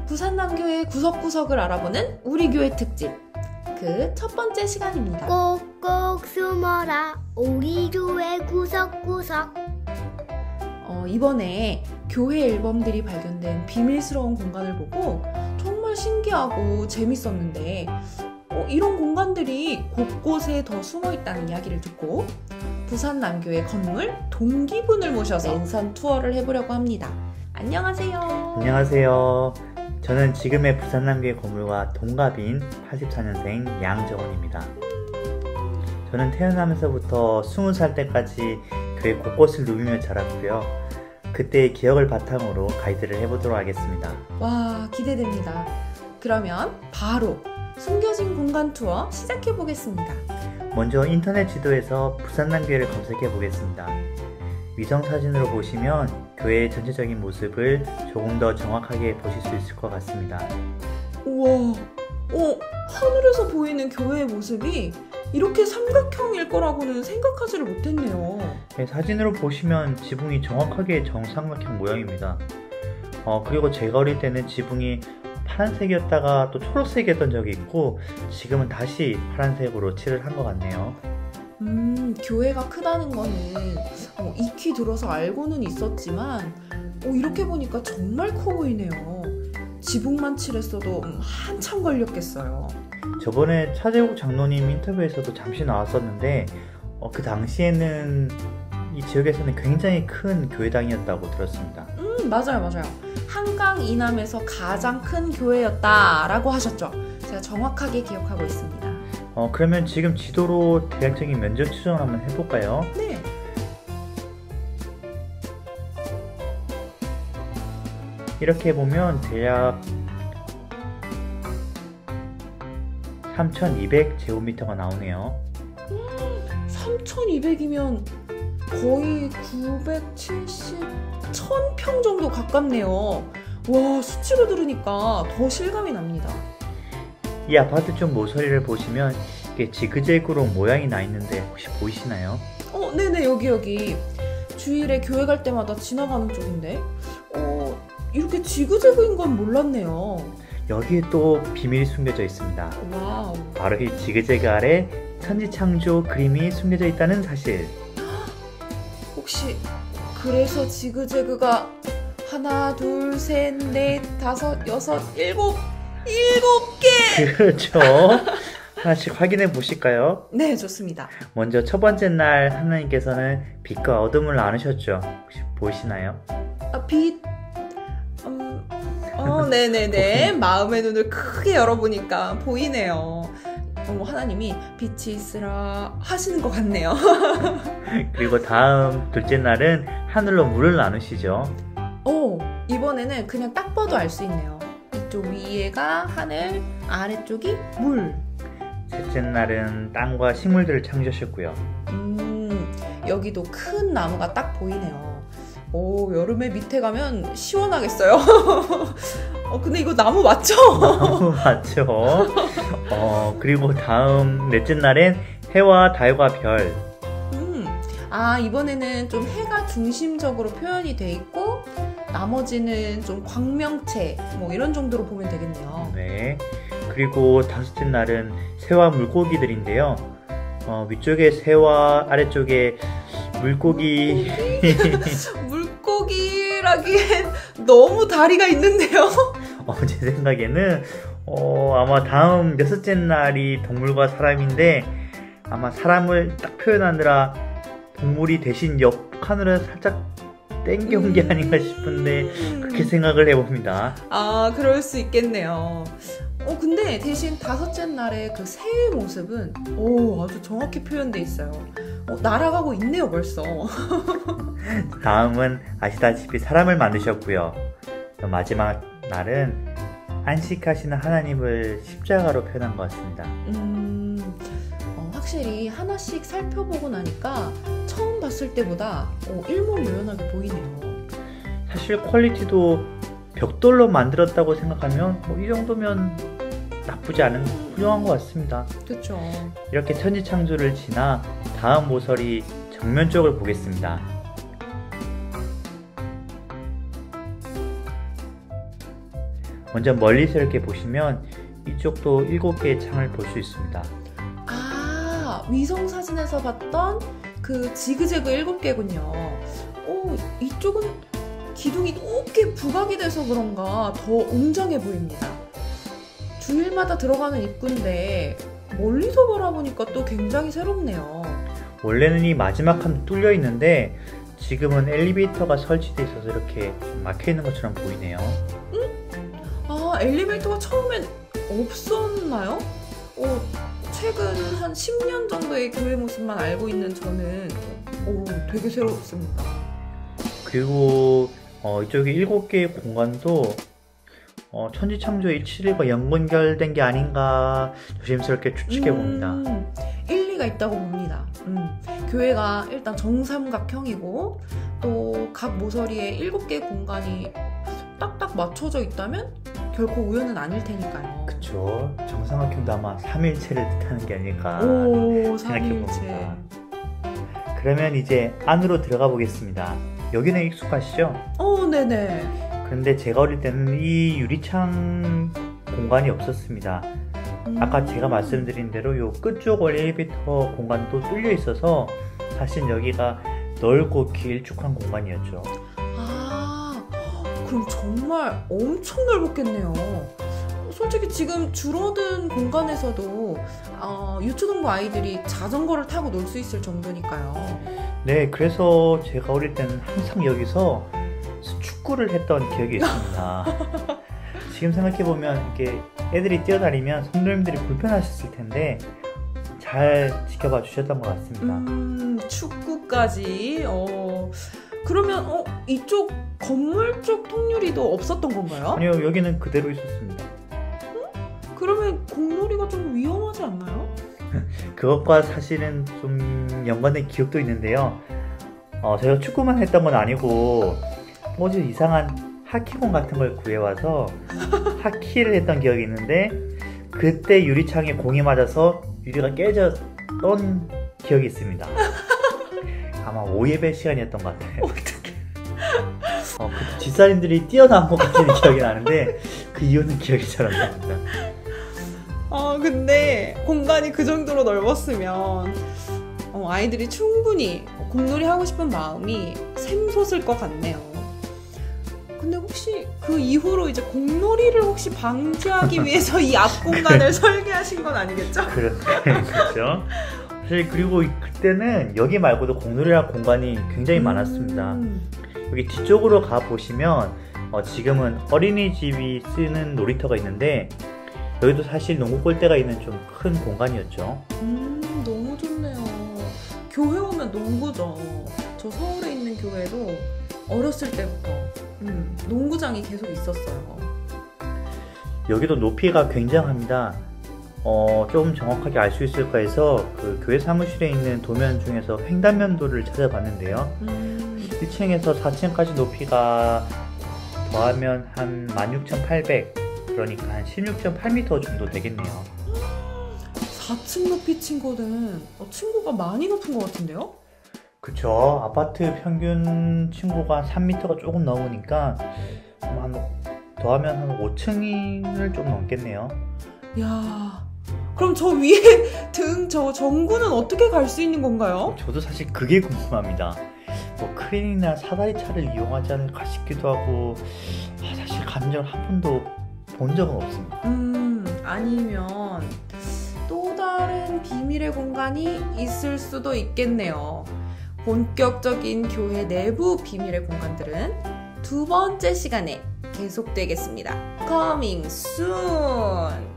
부산남교회 구석구석을 알아보는 우리 교회 특집, 그 첫 번째 시간입니다. 꼭꼭 숨어라 우리 교회 구석구석. 이번에 교회 앨범들이 발견된 비밀스러운 공간을 보고 정말 신기하고 재밌었는데 이런 공간들이 곳곳에 더 숨어있다는 이야기를 듣고 부산남교회 건물 동기분을 모셔서 랜선 투어를 해보려고 합니다. 안녕하세요. 안녕하세요. 저는 지금의 부산남교회 건물과 동갑인 84년생 양정원입니다. 저는 태어나면서부터 20살 때까지 교회 곳곳을 누비며 자랐고요. 그때의 기억을 바탕으로 가이드를 해보도록 하겠습니다. 와, 기대됩니다. 그러면 바로 숨겨진 공간 투어 시작해보겠습니다. 먼저 인터넷 지도에서 부산남교회를 검색해보겠습니다. 위성사진으로 보시면 교회의 전체적인 모습을 조금 더 정확하게 보실 수 있을 것 같습니다. 우와, 하늘에서 보이는 교회의 모습이 이렇게 삼각형일 거라고는 생각하지를 못했네요. 네, 사진으로 보시면 지붕이 정확하게 정삼각형 모양입니다. 그리고 제가 어릴 때는 지붕이 파란색이었다가 또 초록색이었던 적이 있고 지금은 다시 파란색으로 칠을 한 것 같네요. 교회가 크다는 거는 익히 들어서 알고는 있었지만 이렇게 보니까 정말 커 보이네요. 지붕만 칠했어도 한참 걸렸겠어요. 저번에 차재국 장로님 인터뷰에서도 잠시 나왔었는데 그 당시에는 이 지역에서는 굉장히 큰 교회당이었다고 들었습니다. 맞아요. 한강 이남에서 가장 큰 교회였다라고 하셨죠. 제가 정확하게 기억하고 있습니다. 그러면 지금 지도로 대략적인 면적 추정을 한번 해볼까요? 네. 이렇게 보면 대략 3200제곱미터가 나오네요. 3200이면 거의 970, 1000평 정도 가깝네요. 와, 수치로 들으니까 더 실감이 납니다. 이 아파트 쪽 모서리를 보시면 이게 지그재그로 모양이 나 있는데 혹시 보이시나요? 네네, 여기 주일에 교회 갈 때마다 지나가는 쪽인데 이렇게 지그재그인 건 몰랐네요. 여기에 또 비밀이 숨겨져 있습니다. 와우. 바로 이 지그재그 아래 천지창조 그림이 숨겨져 있다는 사실. 혹시 그래서 지그재그가 하나, 둘, 셋, 넷, 다섯, 여섯, 일곱 개! 그렇죠. 하나씩 확인해 보실까요? 네, 좋습니다. 먼저 첫 번째 날 하나님께서는 빛과 어둠을 나누셨죠. 혹시 보이시나요? 빛. 네네네. 마음의 눈을 크게 열어보니까 보이네요. 하나님이 빛이 있으라 하시는 것 같네요. 그리고 다음 둘째 날은 하늘로 물을 나누시죠. 이번에는 그냥 딱 봐도 알 수 있네요. 이쪽 위에가 하늘, 아래쪽이 물. 셋째 날은 땅과 식물들을 창조하셨고요. 여기도 큰 나무가 딱 보이네요. 여름에 밑에 가면 시원하겠어요. 근데 이거 나무 맞죠? 나무 맞죠. 그리고 다음 넷째 날엔 해와 달과 별. 이번에는 좀 해가 중심적으로 표현이 돼 있고 나머지는 좀 광명체 이런 정도로 보면 되겠네요. 네. 그리고 다섯째 날은 새와 물고기들인데요. 위쪽에 새와 아래쪽에 물고기. 물고기라기엔 너무 다리가 있는데요. 제 생각에는 아마 다음 여섯째 날이 동물과 사람인데 아마 사람을 딱 표현하느라 동물이 대신 옆 칸으로 살짝 땡겨온 게 아닌가 싶은데 그렇게 생각을 해봅니다. 그럴 수 있겠네요. 근데 대신 다섯째 날에 그 새의 모습은 아주 정확히 표현돼 있어요. 날아가고 있네요 벌써. 다음은 아시다시피 사람을 만드셨고요. 마지막 날은 안식하시는 하나님을 십자가로 표현한 것 같습니다. 확실히 하나씩 살펴보고 나니까 처음 봤을 때보다 일목요연하게 보이네요. 사실 퀄리티도 벽돌로 만들었다고 생각하면 뭐 이 정도면 나쁘지 않은 훌륭한 것 같습니다. 그쵸. 이렇게 천지창조를 지나 다음 모서리 정면 쪽을 보겠습니다. 먼저 멀리서 이렇게 보시면 이쪽도 7개의 창을 볼 수 있습니다. 아, 위성 사진에서 봤던 그 지그재그 7개군요. 오, 이쪽은 기둥이 높게 부각이 돼서 그런가 더 웅장해 보입니다. 주일마다 들어가는 입구인데 멀리서 바라보니까 또 굉장히 새롭네요. 원래는 이 마지막 칸도 뚫려 있는데 지금은 엘리베이터가 설치되어 있어서 이렇게 좀 막혀 있는 것처럼 보이네요. 아, 엘리베이터가 처음엔 없었나요? 최근 한 10년 정도의 교회 모습만 알고 있는 저는 되게 새롭습니다. 그리고 이쪽에 7개의 공간도 천지창조의 일치들과 연결된 게 아닌가 조심스럽게 추측해 봅니다. 일리가 있다고 봅니다. 교회가 일단 정삼각형이고 또 각 모서리에 7개의 공간이 딱딱 맞춰져 있다면 결코 우연은 아닐 테니까요. 그쵸. 정삼각형도 아마 3일체를 뜻하는 게 아닐까 생각해 3일체. 봅니다. 그러면 이제 안으로 들어가 보겠습니다. 여기는 익숙하시죠? 네네. 그런데 제가 어릴 때는 이 유리창 공간이 없었습니다. 아까 제가 말씀드린 대로 요 끝쪽 엘리베이터 공간도 뚫려 있어서 사실 여기가 넓고 길쭉한 공간이었죠. 아, 그럼 정말 엄청 넓었겠네요. 솔직히 지금 줄어든 공간에서도 유초등부 아이들이 자전거를 타고 놀 수 있을 정도니까요. 네, 그래서 제가 어릴 때는 항상 여기서 축구를 했던 기억이 있습니다. 지금 생각해보면 이렇게 애들이 뛰어다니면 성도님들이 불편하셨을 텐데 잘 지켜봐 주셨던 것 같습니다. 축구까지. 그러면 이쪽 건물 쪽 통유리도 없었던 건가요? 아니요, 여기는 그대로 있었습니다. 그러면 공놀이가 좀 위험하지 않나요? 그것과 사실은 좀 연관된 기억도 있는데요. 제가 축구만 했던 건 아니고 어제 이상한 하키공 같은 걸 구해와서 하키를 했던 기억이 있는데 그때 유리창에 공이 맞아서 유리가 깨졌던 기억이 있습니다. 아마 5예배 시간이었던 것 같아요. 어떡해. 그때 집사님들이 뛰어나온 것 같은 기억이 나는데 그 이유는 기억이 잘 안 납니다. 근데 공간이 그 정도로 넓었으면 아이들이 충분히 공놀이 하고 싶은 마음이 샘솟을 것 같네요. 근데 혹시 그 이후로 이제 공놀이를 혹시 방지하기 위해서 이 앞 공간을 설계하신 건 아니겠죠? 그렇죠. 사실 그리고 그때는 여기 말고도 공놀이할 공간이 굉장히 많았습니다. 여기 뒤쪽으로 가 보시면 지금은 어린이집이 쓰는 놀이터가 있는데 여기도 사실 농구 골대가 있는 좀 큰 공간이었죠. 너무 좋네요. 교회 오면 농구죠. 저 서울에 있는 교회도 어렸을 때부터 농구장이 계속 있었어요. 여기도 높이가 굉장합니다. 좀 정확하게 알 수 있을까 해서 그 교회 사무실에 있는 도면 중에서 횡단면도를 찾아봤는데요. 1층에서 4층까지 높이가 더하면 한 16,800, 그러니까 한 16.8m 정도 되겠네요. 4층 높이 친구는 친구가 많이 높은 것 같은데요? 그쵸. 아파트 평균 층고가 3m가 조금 넘으니까 더하면 한 5층을 좀 넘겠네요. 야, 그럼 저 위에 저 전구는 어떻게 갈 수 있는 건가요? 저도 사실 그게 궁금합니다. 크레인이나 사다리 차를 이용하지 않을까 싶기도 하고 사실 간 적 한 번도 본 적은 없습니다. 아니면 또 다른 비밀의 공간이 있을 수도 있겠네요. 본격적인 교회 내부 비밀의 공간들은 두 번째 시간에 계속되겠습니다. Coming soon!